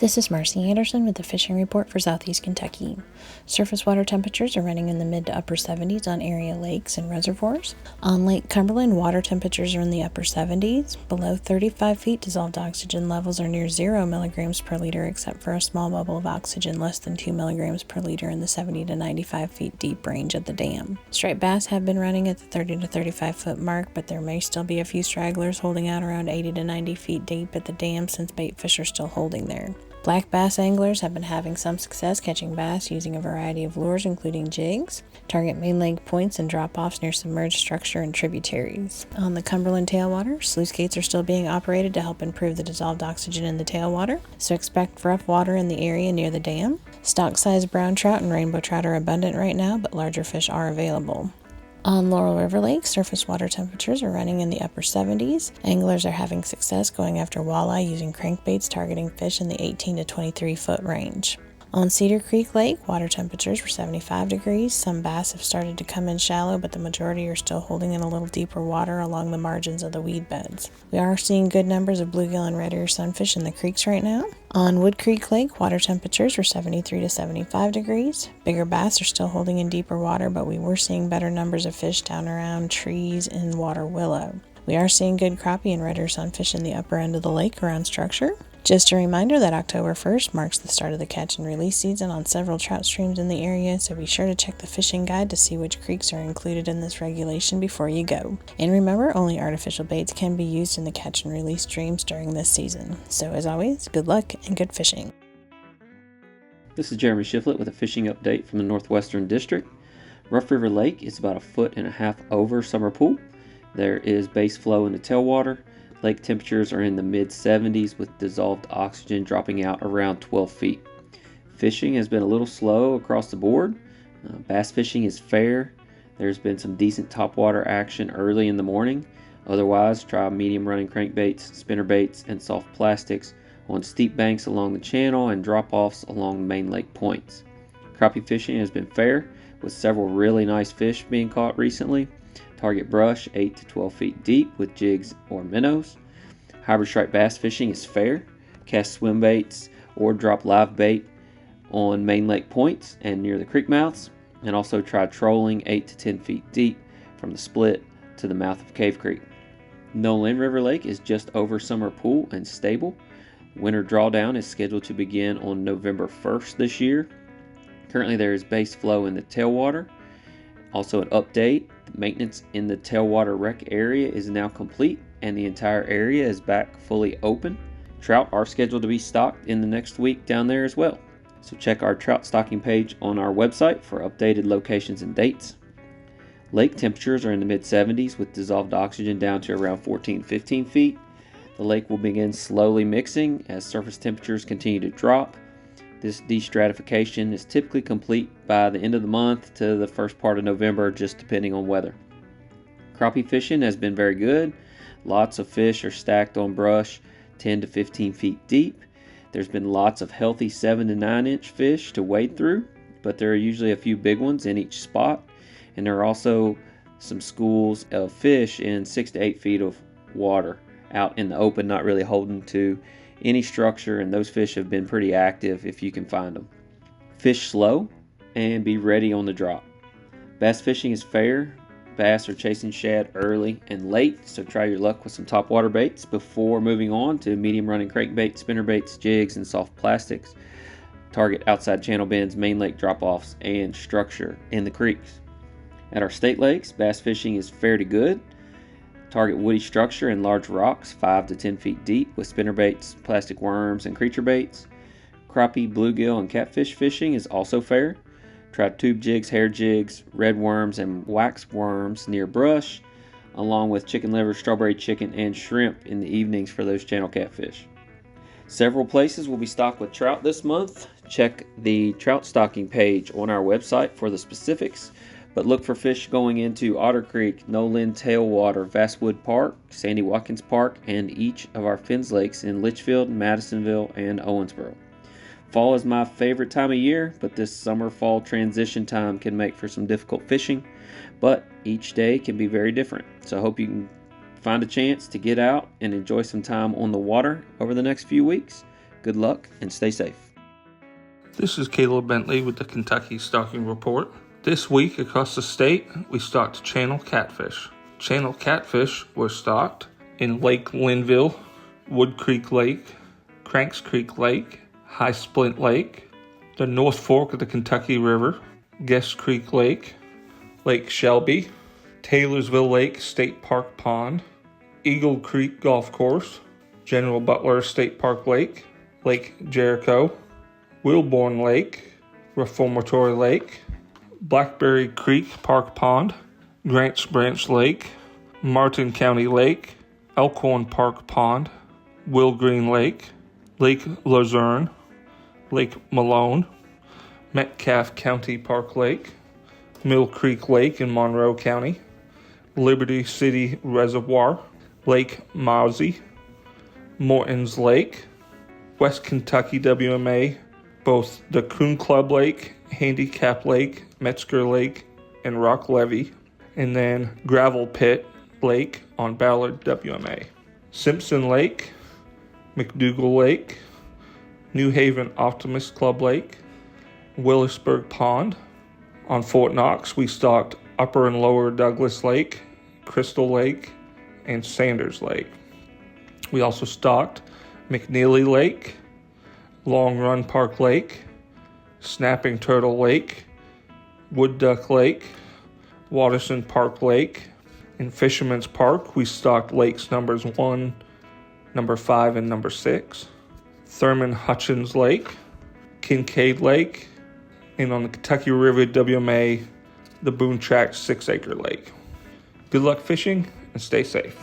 This is Marcy Anderson with the Fishing Report for Southeast Kentucky. Surface water temperatures are running in the mid to upper 70s on area lakes and reservoirs. On Lake Cumberland, water temperatures are in the upper 70s. Below 35 feet, dissolved oxygen levels are near 0 milligrams per liter, except for a small bubble of oxygen less than 2 milligrams per liter in the 70 to 95 feet deep range at the dam. Striped bass have been running at the 30 to 35 foot mark, but there may still be a few stragglers holding out around 80 to 90 feet deep at the dam since bait fish are still holding there. Black bass anglers have been having some success catching bass using a variety of lures, including jigs. Target main lake points and drop-offs near submerged structure and tributaries. On the Cumberland tailwater, sluice gates are still being operated to help improve the dissolved oxygen in the tailwater, so expect rough water in the area near the dam. Stock-sized brown trout and rainbow trout are abundant right now, but larger fish are available. On Laurel River Lake, surface water temperatures are running in the upper 70s. Anglers are having success going after walleye using crankbaits targeting fish in the 18 to 23 foot range. On Cedar Creek Lake, water temperatures were 75 degrees. Some bass have started to come in shallow, but the majority are still holding in a little deeper water along the margins of the weed beds. We are seeing good numbers of bluegill and red ear sunfish in the creeks right now. On Wood Creek Lake, water temperatures were 73 to 75 degrees. Bigger bass are still holding in deeper water, but we were seeing better numbers of fish down around trees and water willow. We are seeing good crappie and red ear sunfish in the upper end of the lake around structure. Just a reminder that October 1st marks the start of the catch and release season on several trout streams in the area, so be sure to check the fishing guide to see which creeks are included in this regulation before you go. And remember, only artificial baits can be used in the catch and release streams during this season. So as always, good luck and good fishing. This is Jeremy Shiflett with a fishing update from the Northwestern District. Rough River Lake is about 1.5 feet over summer pool. There is base flow in the tailwater. Lake temperatures are in the mid-70s with dissolved oxygen dropping out around 12 feet. Fishing has been a little slow across the board. Bass fishing is fair. There's been some decent topwater action early in the morning. Otherwise, try medium running crankbaits, spinnerbaits, and soft plastics on steep banks along the channel and drop-offs along main lake points. Crappie fishing has been fair, with several really nice fish being caught recently. Target brush 8 to 12 feet deep with jigs or minnows. Hybrid striped bass fishing is fair. Cast swim baits or drop live bait on main lake points and near the creek mouths. And also try trolling 8 to 10 feet deep from the split to the mouth of Cave Creek. Nolin River Lake is just over summer pool and stable. Winter drawdown is scheduled to begin on November 1st this year. Currently there is base flow in the tailwater. Also an update, the maintenance in the tailwater wreck area is now complete and the entire area is back fully open. Trout are scheduled to be stocked in the next week down there as well. So check our trout stocking page on our website for updated locations and dates. Lake temperatures are in the mid-70s with dissolved oxygen down to around 14-15 feet. The lake will begin slowly mixing as surface temperatures continue to drop. This destratification is typically complete by the end of the month to the first part of November, just depending on weather. Crappie fishing has been very good. Lots of fish are stacked on brush 10 to 15 feet deep. There's been lots of healthy 7 to 9 inch fish to wade through, but there are usually a few big ones in each spot. And there are also some schools of fish in 6 to 8 feet of water out in the open, not really holding to any structure, and those fish have been pretty active if you can find them. Fish slow and be ready on the drop. Bass fishing is fair. Bass are chasing shad early and late, so try your luck with some topwater baits before moving on to medium running crankbaits, spinnerbaits, jigs, and soft plastics. Target outside channel bends, main lake drop-offs, and structure in the creeks. At our state lakes, bass fishing is fair to good. Target woody structure and large rocks 5 to 10 feet deep with spinnerbaits, plastic worms, and creature baits. Crappie, bluegill, and catfish fishing is also fair. Try tube jigs, hair jigs, red worms, and wax worms near brush, along with chicken liver, strawberry chicken, and shrimp in the evenings for those channel catfish. Several places will be stocked with trout this month. Check the trout stocking page on our website for the specifics. But look for fish going into Otter Creek, Nolin Tailwater, Vastwood Park, Sandy Watkins Park, and each of our Finns Lakes in Litchfield, Madisonville, and Owensboro. Fall is my favorite time of year, but this summer-fall transition time can make for some difficult fishing, but each day can be very different. So I hope you can find a chance to get out and enjoy some time on the water over the next few weeks. Good luck and stay safe. This is Caleb Bentley with the Kentucky Stocking Report. This week across the state, we stocked channel catfish. Channel catfish were stocked in Lake Linville, Wood Creek Lake, Cranks Creek Lake, High Splint Lake, the North Fork of the Kentucky River, Guest Creek Lake, Lake Shelby, Taylorsville Lake State Park Pond, Eagle Creek Golf Course, General Butler State Park Lake, Lake Jericho, Wilborn Lake, Reformatory Lake, Blackberry Creek Park Pond, Grants Branch Lake, Martin County Lake, Elkhorn Park Pond, Will Green Lake, Lake Luzerne, Lake Malone, Metcalfe County Park Lake, Mill Creek Lake in Monroe County, Liberty City Reservoir, Lake Mauzy, Morton's Lake, West Kentucky WMA, both the Coon Club Lake, Handicap Lake, Metzger Lake, and Rock Levee, and then Gravel Pit Lake on Ballard WMA. Simpson Lake, McDougal Lake, New Haven Optimist Club Lake, Willisburg Pond. On Fort Knox, we stocked Upper and Lower Douglas Lake, Crystal Lake, and Sanders Lake. We also stocked McNeely Lake, Long Run Park Lake, Snapping Turtle Lake, Wood Duck Lake, Watterson Park Lake. In Fisherman's Park, we stocked lakes numbers 1, number 5, and number 6. Thurman Hutchins Lake, Kincaid Lake, and on the Kentucky River WMA, the Boone Tract 6-acre lake. Good luck fishing and stay safe.